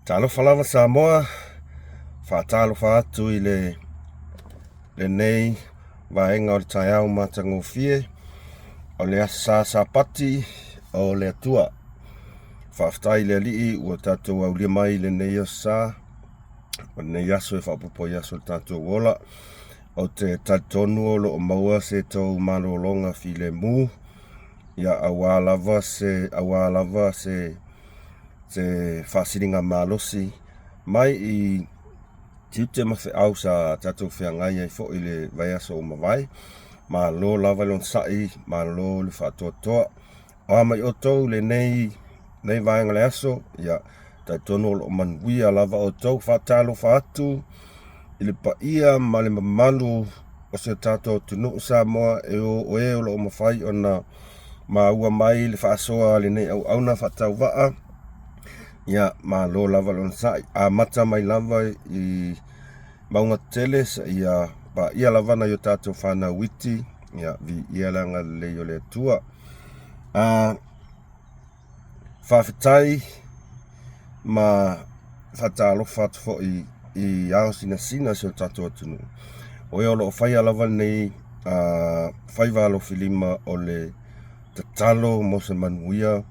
Talofa lava Samoa, whaatalofa atu I le nei vaenga o le taiao matangofie, o le asa sapati o le atua. Whaftai le alii ua tatou au lia mai le nei asa, o nei aso e whapopo I aso le tatou wola, o te tatonu o lo o maua se tau malolonga fi le mu, ia awa lava se whasiringa malosi, mai I tiute mawhi au sa tatou whiangai ai fo I le vai aso o mawai, ma lo lava lon sai, ma lo le whatoatoa, o mai o tau le nei vaenga le aso, ia taitono o manuia lava o tau whatalo whatu, I le paia ma le mamalu o se tatou tunu Samoa e o lo o mawhai o na ma ua mai le whaasoa le nei au auna whatau waa, ia ma lo lava lon sai, a mata mai lava I maunga tele sa ia pa ia lava na yo tatou whana witi, ia vi ia langa le yo le tua. Whawhitai ma whatalo whatu fo I ao sina se o tatou atunu. O eo lo o whai lava nei whai walo filima o le tatalo mo se manuia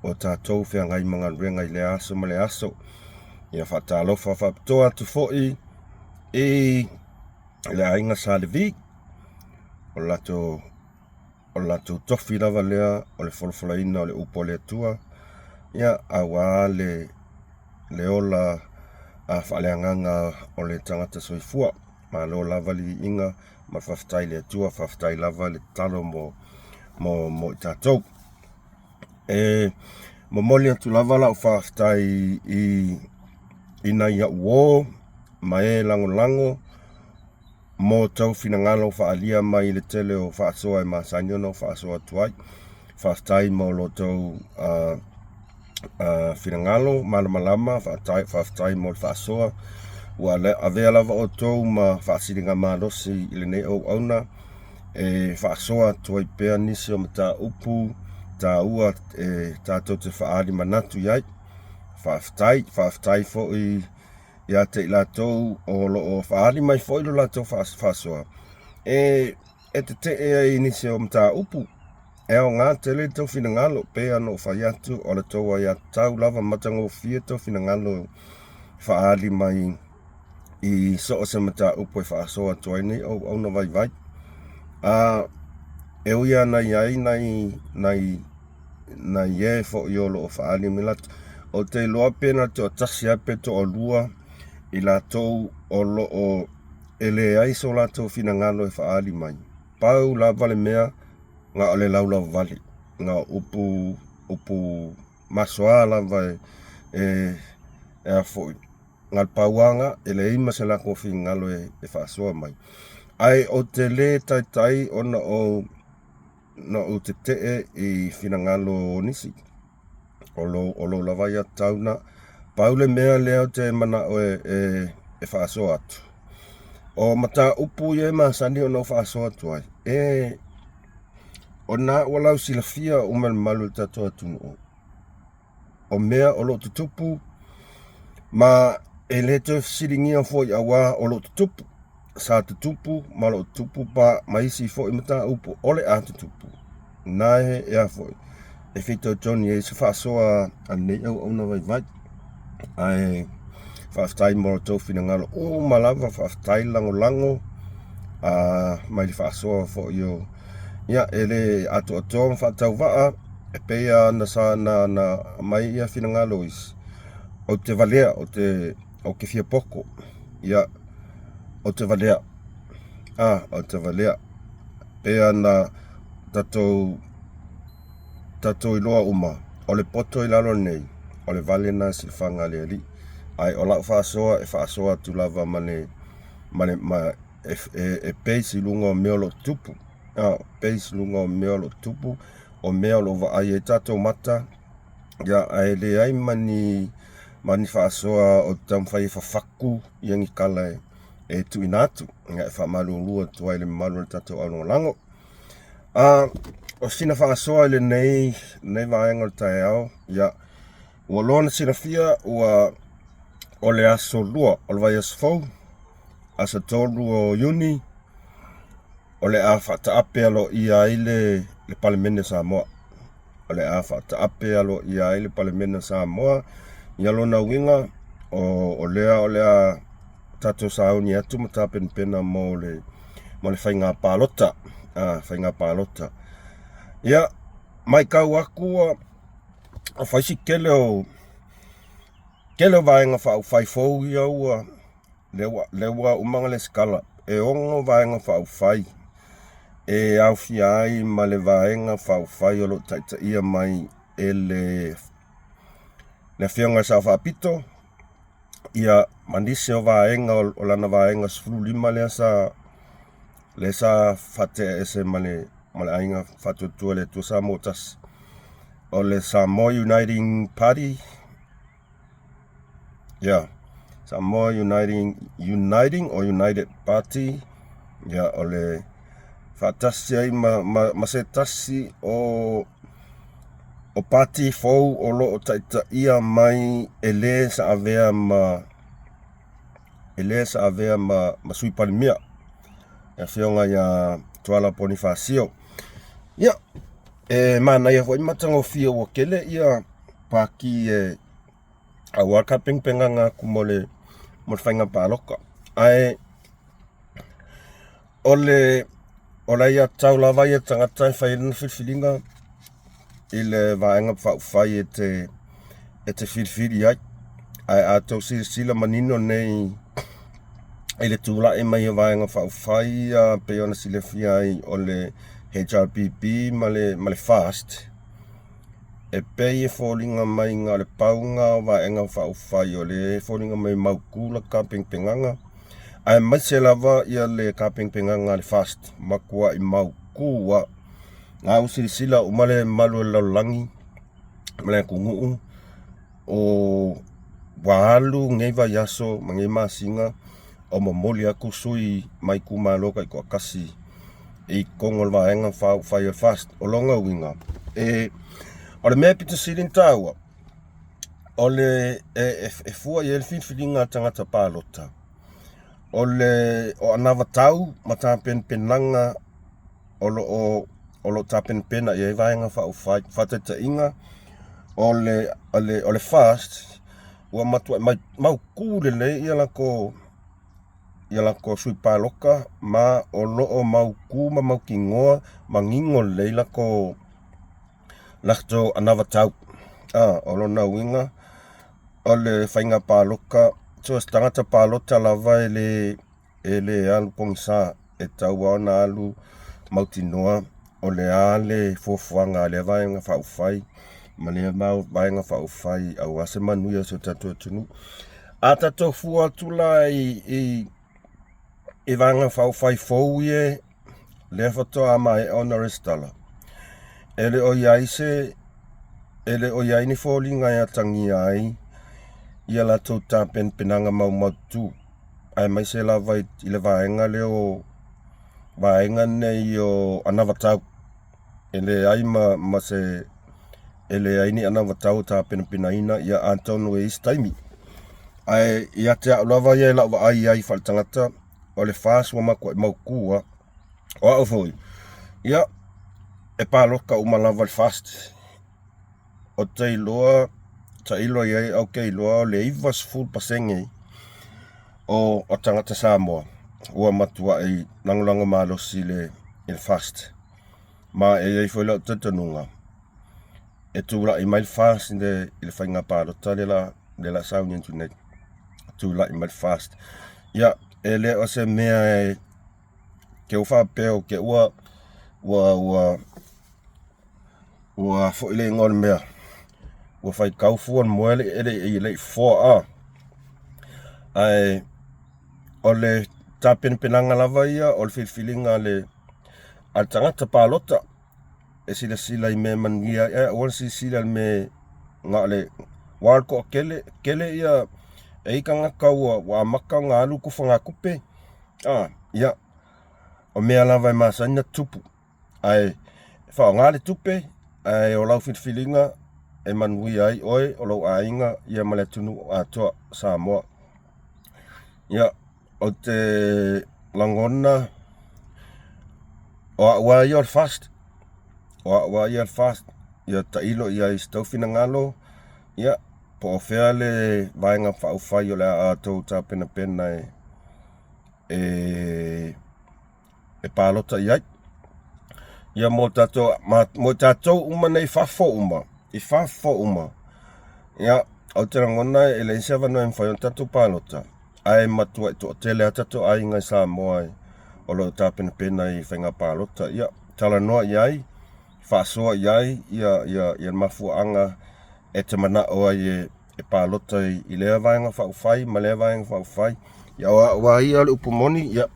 o tatou whiangai mga renga I le aso ma le aso. Ia whatalo whaptoa tu fo I le ainga sa le vi o lato tofi lava lea o le folofolaina o le upo le atua. Ia awa le ola a whaaleanganga o le tangata soifua ma lo lava li inga ma whaftai le atua, whaftai lava le talo mo I tatou. Mo moli atu lava la o whaftai I na ia uo ma lango mo tau finangalo whaalia mai le tele o whaasoa e masanyono whaasoa tuai. Whaftai mo lo tau finangalo malama whaftai mo le whaasoa. Ua avea lava o tau ma whaasiringa malosi I le nei au auna. Whaasoa tuai pea nisi o mata upu, ta ua tātou te whaari manatu iai. Whaftai fo Ia te ilatou o lo o whaari mai fo I lo latou whaasoa. Te te nisi o mta upu. O ngā tele tau finangalo pea no whaiatu o le tau ia tau lava matango fie tau finangalo whaari mai I so o se mta upu e whaasoa tuai nei au na vai. Uia na iai na ie fo I o lo o whaari milat. O te loa pena te o tasi ape to o lua I latou o lo o ele aiso latou finangalo e whaari mai. Pau la vale mea nga ole laula vale. Nga upu masoa lava e foi. Nga pauanga ele ima se lako fingalo e whaasoa mai. Ai o te le tai ona o te tee I finangalo nisi. O lo lava ia tauna. Paule mea leo te mana o e whaasoa atu. O mata upu ie masani o no whaasoa atu ai. O nā walau silafia o malu tato atu o mea o lo tutupu. Ma e le te siringia fo I awa o lo tutupu. Sa tutupu ma lo tutupu pa maisi fo I mata upu ole a tutupu. Nāhe ea fo I. E whito Johnny e se whaasoa anei au na vai. Ai whaftai moro tau finangalo o malava whaftai lango mai li whaasoa fo I ia ele atu atoa whatau waa e pea na mai ia finangalo is o te valea o ke fia poko ia o te valea o te valea pea na tatou iloa uma o le poto I lalo nei o le vale na silfanga le ali. Ai o lau whaasoa tu lava mane peisi lunga o mea lo tupu. Peisi lunga o mea lo tupu. O mea lo va ai e tatou mata. Ia ai le ai mani whaasoa o tamwhai whafaku iangi kala e tu inatu. Ia e whamalu lua tuai le malu le tatou alunga lango. O sina whaasoa le nei vaenga o tai au. Ia ua lona sinafia ua o le aso lua, o le vai aso fau, asa tolu o Iuni, o le a whataape alo ia ai le palemene Samoa. O le a whataape alo ia ai le palemene Samoa, ia lona winga, o lea tato sauni atu mata pena mo le whainga pālota, whainga pālota. Ia, mai kau aku o whaisi kele o vaenga whai fau ia ua lewa umanga le skala, e ongo vaenga whai, e au fiai ma le vaenga whai o lo taita ia mai e le whionga sa whapito, ia mandise o vaenga o lana vaenga sfulu lima le sa whate ese ma le ainga whatutua le tuasa motas o le Samoa Uniting Party, yeah, Samoa Uniting or United Party, yeah, o le whatasi ai ma se tasi o party fau o lo o taita ia mai ele sa avea ma sui palimia e whionga ia tuala Bonifacio. Ia, mana ia fwoi matango fia o kele ia paki a waka pengpenga ngā kumole mo whainga pāloka. Ai, ole ia tau lava ia tangata i whairana whiwhiringa i le vaenga whai e te whiwhiri ai. Ai a tau sila manino nei i le tūla e mai a vaenga whai pe ona sile fia ai o le HRPP ma le FAST. E pei e fōlinga mai ngā le paunga o vaenga whai o le fōlinga mai maukula ka pengpenganga. Ai mai se lava ia le ka pengpenganga le FAST. Makua i maukua. Ngā usirisila umale malu e laulangi. Male kunguu. O wahalu ngeiva yaso mangi masinga. O mamoli aku sui mai kumaloka i kua kasi. I kongol vaenga whai o FAST. O longa winga. O le mea pita sirin tāua. O le fua i elwhiwhiringa tangata pālota. O anawa tau ma tā penanga o lo tā pena i vaenga whatata inga. O le FAST ua matua mau kūrele ia lako sui pāloka ma o loo mau kūma mau kingoa ma ngingo leila ko lakto anawa tau. O lo na winga o le whainga pāloka so tangata pālota lava e le alu pongisa e tau au na alu mautinoa o le ale fofuanga le vaenga whai ma le vaenga whai au ase manuia so tatua tunu. A tato fua tula i vaenga whai fau ie le whato ama e honoris tala. Ele o iai ni fōlinga ia tangi ai ia la tau tā penanga mau tu. Ai mai se lava i le vaenga leo vaenga nei o anawa tau. Ele ai ma se ele ai ni anawa tau tā penaina ia Antonio e istaimi. Ai ia te au lava ia la wa ai whaltangata o le FAST wa makua i maukua o au fōi. Ia e pāloka umalava le FAST. O te iloa iai au ke iloa o le iwas full pasenge o tangata Samoa. Ua matua i nangulango malosi le FAST. Ma e iai fwela o tatanunga. E tūla i mai FAST i le whainga pālota le la sauni internet. Tūla i mai FAST. Ia, e le o se mea ke uwha peo ke ua fo ile ngol mea. Ua whai kaufuan moele i le 4A. Ai, o le tā penanga lava ia, o le whiwhilinga le al tangata pālota. E sila i me manuia, o sila me ngā le wālko kele ia e ika ngakau wa maka ngā alu kufa ngā kupe. Ia, o mea lava i masanya tupu. Ai, whao ngā le tupe, ai o lau whiwhilinga, e manui ai oe o lau ainga ia male tunu atoa Samoa. Ia, o te langona, o ia fast. O ia fast. Ia ta ilo ia i staufina ngalo. Ia, po o fea le vaenga whaufai o le a tau ta pena pena e pālota iai. Ia mo tatou uma nei whafo uma. I whafo uma. Ia, au te rangona e le isa wano e mwhai on tatou pālota. Ai matua i to tele a tatou ai ngai sa moai. O lo ta pena pena i whainga pālota. Ia, tala noa iai. Whasoa iai. Ia mafuanga e te mana o ai e pālota i lea vaenga whaufai. Ma lea vaenga whaufai. Ia wa ia le upumoni. Ia,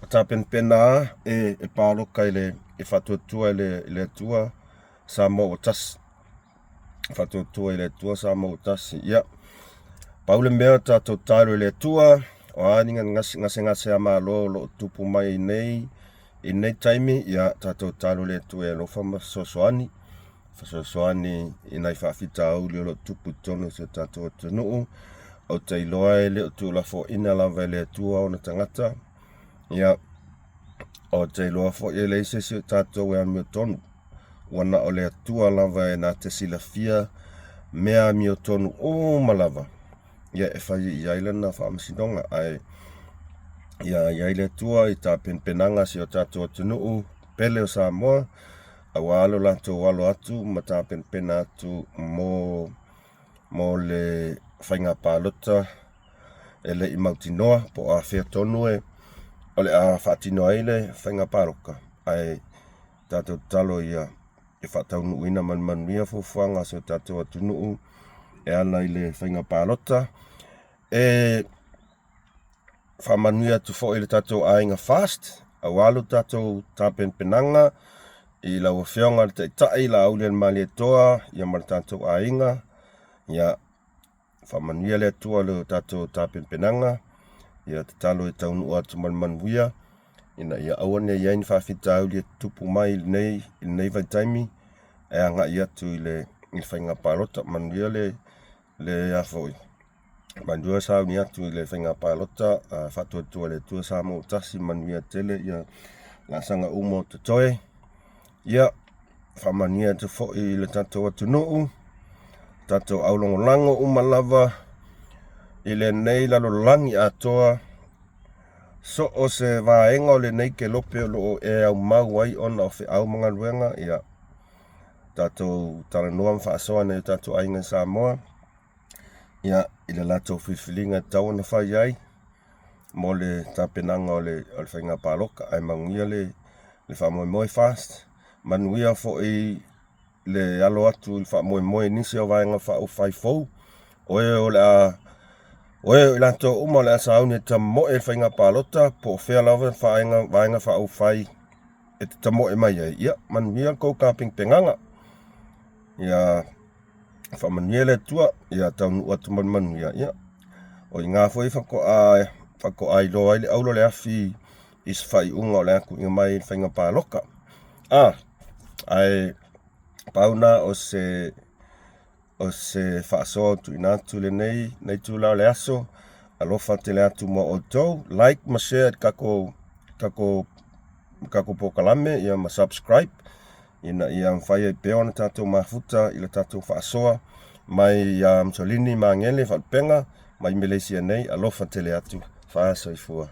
ta pena e pāloka i le e whatuatua i le tua sa mo o tas. Whatuatua i le tua sa mo o tas. Ia, paule mea tatou talo i le tua. O aninga ngase a malo lo tupu mai i nei taimi. Ia, tatou talo le tua e lofa ma sosoani. Sosoani i nai whawhita au li o lo tupu tonu se tatou atunuu. O te iloa e le o tu la fo ina lava le tua o na tangata. Ia, o te iloa fo i le ise si tatou e amio tonu. Wana o le atua lava e na te silafia mea amio tonu o malava. Ia e whai i ailana whaamasinonga ai. Ia i aile tua i ta penanga si o tatou atunuu. Pele o Samoa. A walo lato walo atu ma ta pena atu mo le whainga pālota e le i mautinoa po a whea tonu e o le a whaatinoa i le whainga pāroka ai tatou talo ia e whaataunu ina manuia fufuanga so tatou atunuu e ana i le whainga pālota e whamanuia tu fo i le tatou ainga fast a walo tatou ta penanga i la wafeonga te tai la aulian mali toa ia mar tatou ainga ia whamanuia le tua le tatou tapen penanga ia te talo e taunu atu manuia ina ia awane ia in whawhita au le tupu mai i nei vai taimi e anga ia tu i le whainga pālota manuia le afoi manuia sao ni atu i le whainga pālota whatua tua le tua sa mo tasi manuia tele ia la sanga umo te toe ia whamania te fo i le tatou atunuu tatou aulongolango umalava i le nei lalolangi atoa so o se vaenga o le nei ke lope o loo e au mau ai ona o au mga luenga ia tatou talanoa mwhaasoa nei tatou ainga Samoa ia i le latou whiwhilinga tau na whai ai mo le tapenanga o le whainga pāloka ai manguia le whamoemoe fast manuia fo i le alo atu i whamoemoe nisi o vaenga whaufai fou oe o le a oe o la to uma le asa aune ta moe whainga pālota po whea lava vaenga whaufai e te ta moe mai ai ia manuia kou ka pingpenganga ia whamanuia le tua ia taunu atu manuia ia o i ngā fwoi whako ai lo ai le aulo le afi i swhai unga o le aku inga mai whainga pāloka ai pauna o se whaasoa tu inatu le nei tu lao le aso alofa te le atu mo o tau like ma share kako pokalame ia ma subscribe ina ia mwhai e peona tatou mafuta ila tatou whaasoa mai msolini ma ngele whalpenga mai Malaysia nei alofa te le atu whaasoifua